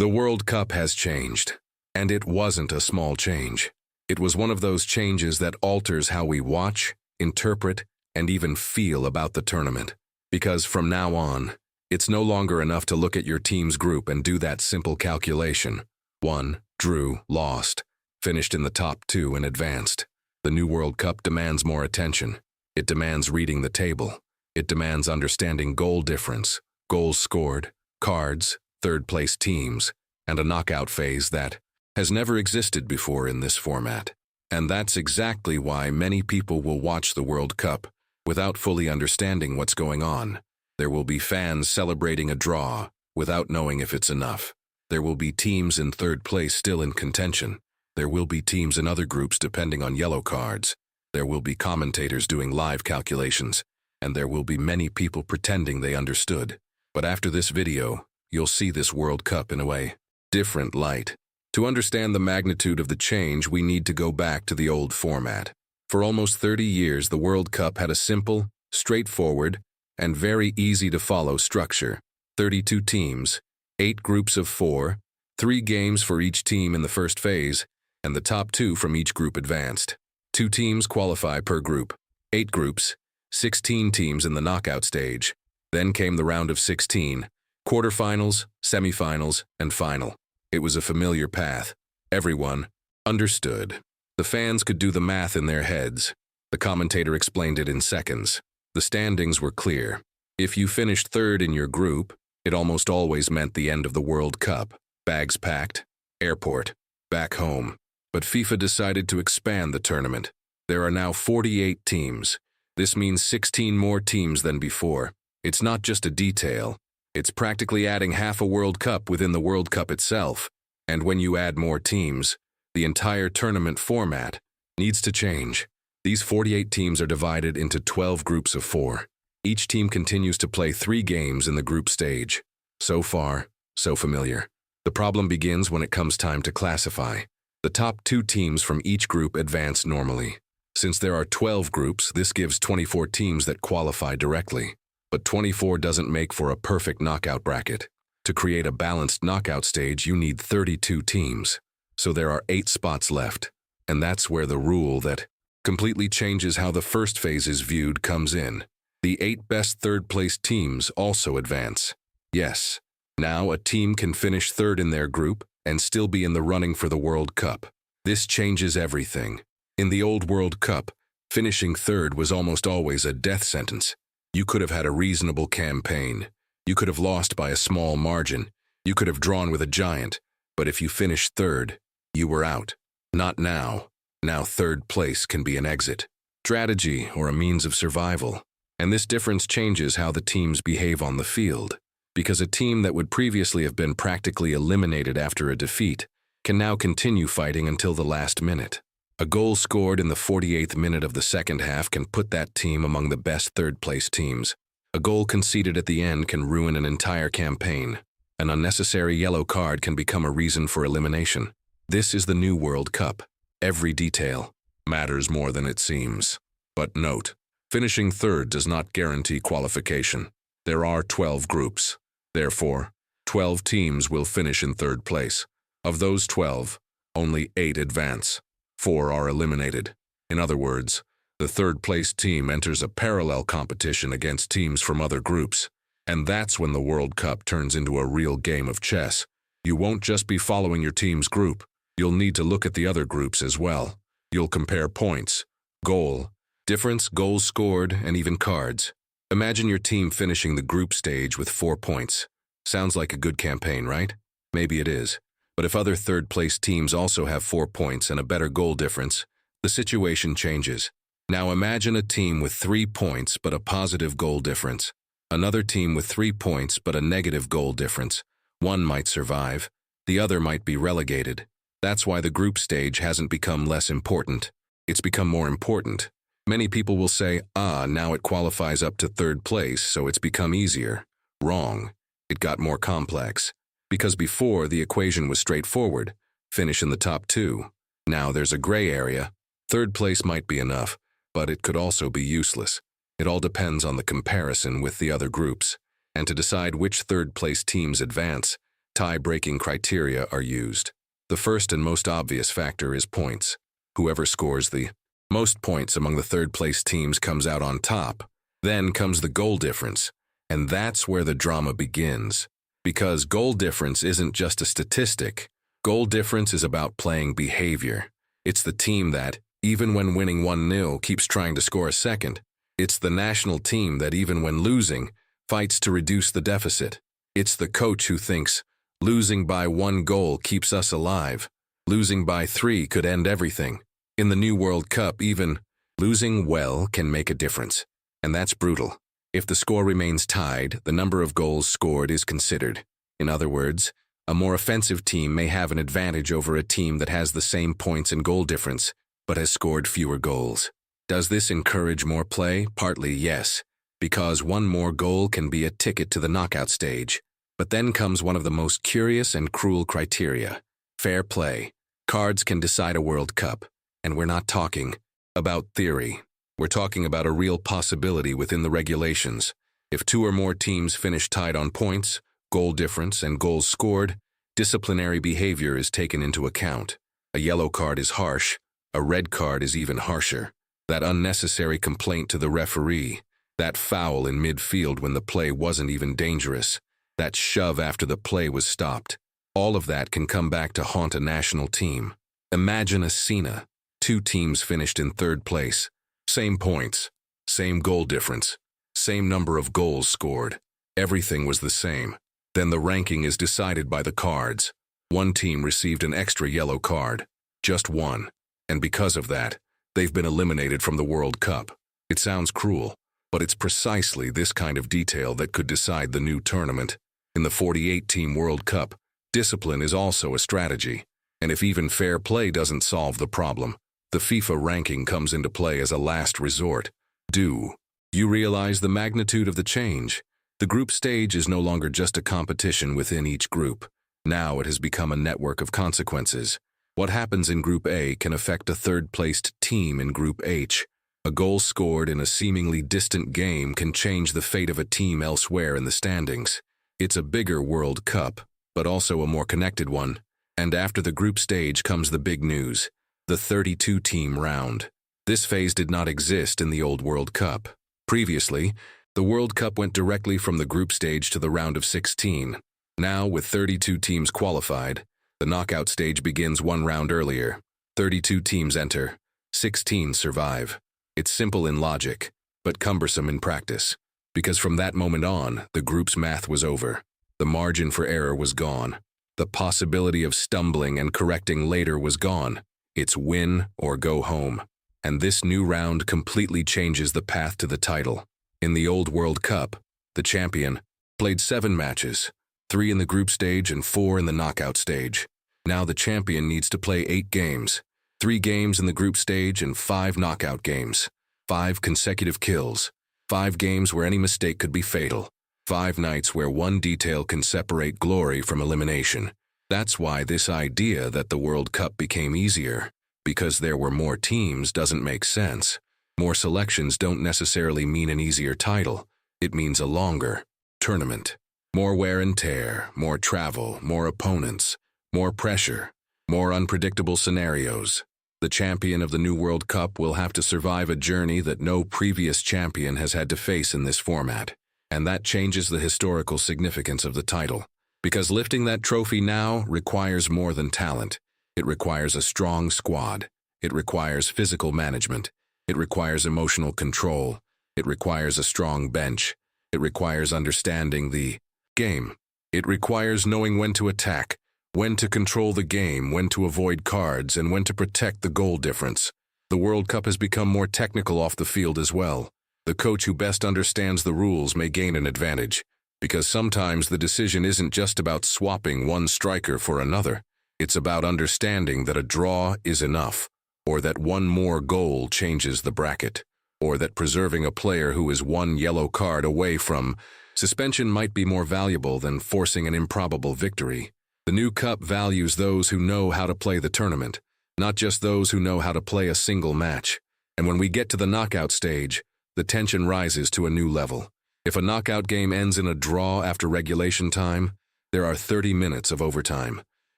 The World Cup has changed, and it wasn't a small change. It was one of those changes that alters how we watch, interpret, and even feel about the tournament. Because from now on, it's no longer enough to look at your team's group and do that simple calculation. Won, drew, lost, finished in the top two and advanced. The new World Cup demands more attention. It demands reading the table. It demands understanding goal difference, goals scored, cards, third-place teams, and a knockout phase that has never existed before in this format. And that's exactly why many people will watch the World Cup without fully understanding what's going on. There will be fans celebrating a draw without knowing if it's enough. There will be teams in third place still in contention. There will be teams in other groups depending on yellow cards. There will be commentators doing live calculations, and there will be many people pretending they understood. But after this video, you'll see this World Cup in a way different light. To understand the magnitude of the change, we need to go back to the old format. For almost 30 years, the World Cup had a simple, straightforward, and very easy to follow structure. 32 teams, 8 groups of 4, 3 games for each team in the first phase, and the top 2 from each group advanced. 2 teams qualify per group, 8 groups, 16 teams in the knockout stage. Then came the round of 16, quarterfinals, semifinals, and final. It was a familiar path. Everyone understood. The fans could do the math in their heads. The commentator explained it in seconds. The standings were clear. If you finished third in your group, it almost always meant the end of the World Cup. Bags packed, airport, back home. But FIFA decided to expand the tournament. There are now 48 teams. This means 16 more teams than before. It's not just a detail. It's practically adding half a World Cup within the World Cup itself. And when you add more teams, the entire tournament format needs to change. These 48 teams are divided into 12 groups of 4. Each team continues to play 3 games in the group stage. So far, so familiar. The problem begins when it comes time to classify. The top 2 teams from each group advance normally. Since there are 12 groups, this gives 24 teams that qualify directly. But 24 doesn't make for a perfect knockout bracket. To create a balanced knockout stage, you need 32 teams. So there are 8 spots left. And that's where the rule that completely changes how the first phase is viewed comes in. The 8 best third-place teams also advance. Yes, now a team can finish third in their group and still be in the running for the World Cup. This changes everything. In the old World Cup, finishing third was almost always a death sentence. You could have had a reasonable campaign. You could have lost by a small margin. You could have drawn with a giant. But if you finished third, you were out. Not now. Now third place can be an exit, strategy, or a means of survival. And this difference changes how the teams behave on the field. Because a team that would previously have been practically eliminated after a defeat can now continue fighting until the last minute. A goal scored in the 48th minute of the second half can put that team among the best third-place teams. A goal conceded at the end can ruin an entire campaign. An unnecessary yellow card can become a reason for elimination. This is the new World Cup. Every detail matters more than it seems. But note, finishing third does not guarantee qualification. There are 12 groups. Therefore, 12 teams will finish in third place. Of those 12, only 8 advance. 4 are eliminated. In other words, the third-place team enters a parallel competition against teams from other groups. And that's when the World Cup turns into a real game of chess. You won't just be following your team's group. You'll need to look at the other groups as well. You'll compare points, goal, difference, goals scored, and even cards. Imagine your team finishing the group stage with 4 points. Sounds like a good campaign, right? Maybe it is. But if other third-place teams also have 4 points and a better goal difference, the situation changes. Now imagine a team with 3 points but a positive goal difference. Another team with 3 points but a negative goal difference. One might survive. The other might be relegated. That's why the group stage hasn't become less important. It's become more important. Many people will say, now it qualifies up to third place, so it's become easier. Wrong. It got more complex. Because before, the equation was straightforward. Finish in the top 2. Now there's a gray area. Third place might be enough, but it could also be useless. It all depends on the comparison with the other groups. And to decide which third-place teams advance, tie-breaking criteria are used. The first and most obvious factor is points. Whoever scores the most points among the third-place teams comes out on top. Then comes the goal difference, and that's where the drama begins. Because goal difference isn't just a statistic. Goal difference is about playing behavior. It's the team that, even when winning 1-0, keeps trying to score a second. It's the national team that, even when losing, fights to reduce the deficit. It's the coach who thinks, losing by 1 goal keeps us alive. Losing by 3 could end everything. In the new World Cup, even losing well can make a difference. And that's brutal. If the score remains tied, the number of goals scored is considered. In other words, a more offensive team may have an advantage over a team that has the same points and goal difference, but has scored fewer goals. Does this encourage more play? Partly, yes, because 1 more goal can be a ticket to the knockout stage. But then comes one of the most curious and cruel criteria: fair play. Cards can decide a World Cup, and we're not talking about theory. We're talking about a real possibility within the regulations. If 2 or more teams finish tied on points, goal difference, and goals scored, disciplinary behavior is taken into account. A yellow card is harsh. A red card is even harsher. That unnecessary complaint to the referee, that foul in midfield when the play wasn't even dangerous, that shove after the play was stopped, all of that can come back to haunt a national team. Imagine a scene. 2 teams finished in 3rd place. Same points, same goal difference, same number of goals scored. Everything was the same. Then the ranking is decided by the cards. 1 team received an extra yellow card. Just 1. And because of that, they've been eliminated from the World Cup. It sounds cruel, but it's precisely this kind of detail that could decide the new tournament. In the 48-team World Cup, discipline is also a strategy. And if even fair play doesn't solve the problem, the FIFA ranking comes into play as a last resort. Do you realize the magnitude of the change? The group stage is no longer just a competition within each group. Now it has become a network of consequences. What happens in Group A can affect a third-placed team in Group H. A goal scored in a seemingly distant game can change the fate of a team elsewhere in the standings. It's a bigger World Cup, but also a more connected one. And after the group stage comes the big news: the 32-team round. This phase did not exist in the old World Cup. Previously, the World Cup went directly from the group stage to the round of 16. Now, with 32 teams qualified, the knockout stage begins 1 round earlier. 32 teams enter, 16 survive. It's simple in logic, but cumbersome in practice. Because from that moment on, the group's math was over. The margin for error was gone. The possibility of stumbling and correcting later was gone. It's win or go home. And this new round completely changes the path to the title. In the old World Cup, the champion played 7 matches, 3 in the group stage and 4 in the knockout stage. Now the champion needs to play 8 games, 3 games in the group stage and 5 knockout games, 5 consecutive kills, 5 games where any mistake could be fatal, 5 nights where one detail can separate glory from elimination. That's why this idea that the World Cup became easier, because there were more teams, doesn't make sense. More selections don't necessarily mean an easier title. It means a longer tournament. More wear and tear, more travel, more opponents, more pressure, more unpredictable scenarios. The champion of the new World Cup will have to survive a journey that no previous champion has had to face in this format. And that changes the historical significance of the title. Because lifting that trophy now requires more than talent. It requires a strong squad. It requires physical management. It requires emotional control. It requires a strong bench. It requires understanding the game. It requires knowing when to attack, when to control the game, when to avoid cards, and when to protect the goal difference. The World Cup has become more technical off the field as well. The coach who best understands the rules may gain an advantage, because sometimes the decision isn't just about swapping one striker for another. It's about understanding that a draw is enough, or that one more goal changes the bracket, or that preserving a player who is 1 yellow card away from suspension might be more valuable than forcing an improbable victory. The new cup values those who know how to play the tournament, not just those who know how to play a single match. And when we get to the knockout stage, the tension rises to a new level. If a knockout game ends in a draw after regulation time, There are 30 minutes of overtime,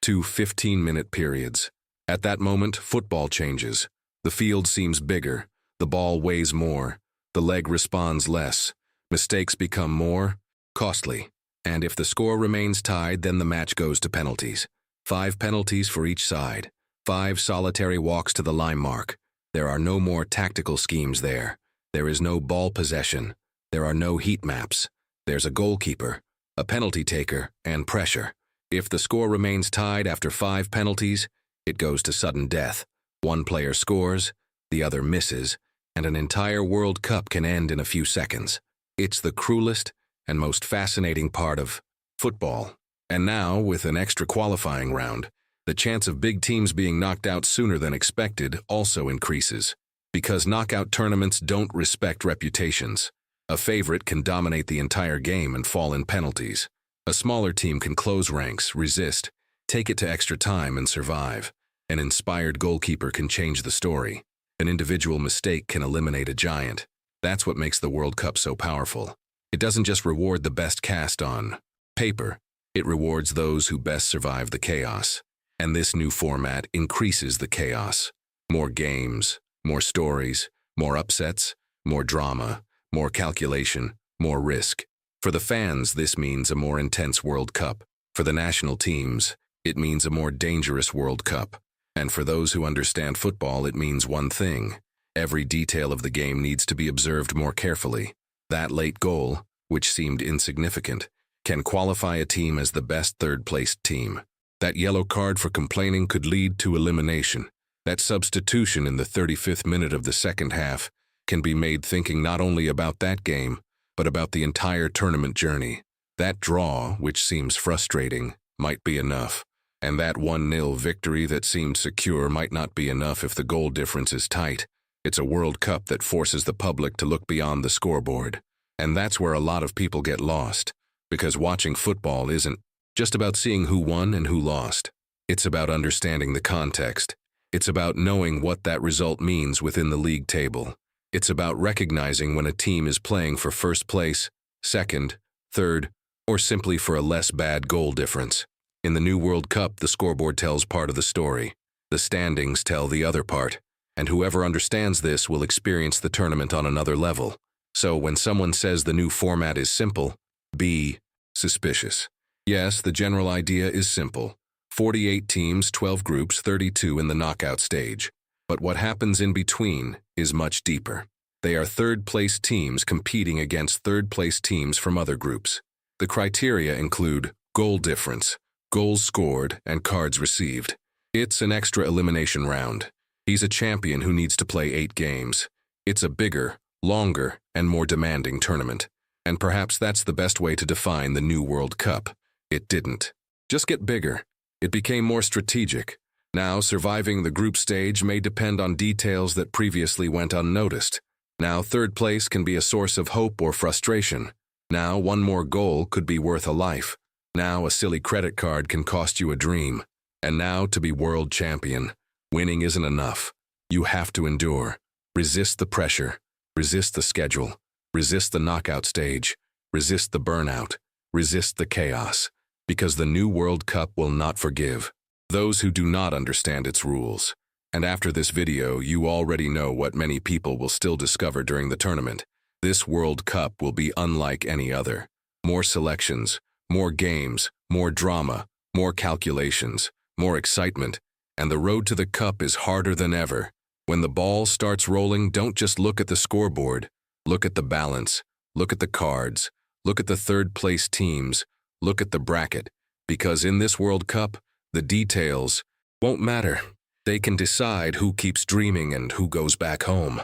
two 15-minute periods. At that moment, football changes. The field seems bigger, the ball weighs more, the leg responds less, mistakes become more costly. And if the score remains tied, then the match goes to penalties. 5 penalties for each side, 5 solitary walks to the line mark. There are no more tactical schemes there. There is no ball possession. There are no heat maps. There's a goalkeeper, a penalty taker, and pressure. If the score remains tied after 5 penalties, it goes to sudden death. One player scores, the other misses, and an entire World Cup can end in a few seconds. It's the cruelest and most fascinating part of football. And now, with an extra qualifying round, the chance of big teams being knocked out sooner than expected also increases. Because knockout tournaments don't respect reputations. A favorite can dominate the entire game and fall in penalties. A smaller team can close ranks, resist, take it to extra time and survive. An inspired goalkeeper can change the story. An individual mistake can eliminate a giant. That's what makes the World Cup so powerful. It doesn't just reward the best cast on paper. It rewards those who best survive the chaos. And this new format increases the chaos. More games, more stories, more upsets, more drama, more calculation, more risk. For the fans, this means a more intense World Cup. For the national teams, it means a more dangerous World Cup. And for those who understand football, it means one thing. Every detail of the game needs to be observed more carefully. That late goal, which seemed insignificant, can qualify a team as the best third-placed team. That yellow card for complaining could lead to elimination. That substitution in the 35th minute of the second half can be made thinking not only about that game, but about the entire tournament journey. That draw, which seems frustrating, might be enough. And that 1-0 victory that seemed secure might not be enough if the goal difference is tight. It's a World Cup that forces the public to look beyond the scoreboard. And that's where a lot of people get lost. Because watching football isn't just about seeing who won and who lost. It's about understanding the context. It's about knowing what that result means within the league table. It's about recognizing when a team is playing for first place, second, third, or simply for a less bad goal difference. In the new World Cup, the scoreboard tells part of the story. The standings tell the other part. And whoever understands this will experience the tournament on another level. So when someone says the new format is simple, be suspicious. Yes, the general idea is simple. 48 teams, 12 groups, 32 in the knockout stage. But what happens in between is much deeper. They are third-place teams competing against third-place teams from other groups. The criteria include goal difference, goals scored, and cards received. It's an extra elimination round. He's a champion who needs to play 8 games. It's a bigger, longer, and more demanding tournament. And perhaps that's the best way to define the new World Cup. It didn't just get bigger. It became more strategic. Now, surviving the group stage may depend on details that previously went unnoticed. Now, third place can be a source of hope or frustration. Now, one more goal could be worth a life. Now, a silly credit card can cost you a dream. And now, to be world champion, winning isn't enough. You have to endure. Resist the pressure. Resist the schedule. Resist the knockout stage. Resist the burnout. Resist the chaos. Because the new World Cup will not forgive those who do not understand its rules. And after this video, you already know what many people will still discover during the tournament. This World Cup will be unlike any other. More selections, more games, more drama, more calculations, more excitement, and the road to the cup is harder than ever. When the ball starts rolling, don't just look at the scoreboard. Look at the balance. Look at the cards. Look at the third-place teams. Look at the bracket. Because in this World Cup, the details won't matter. They can decide who keeps dreaming and who goes back home.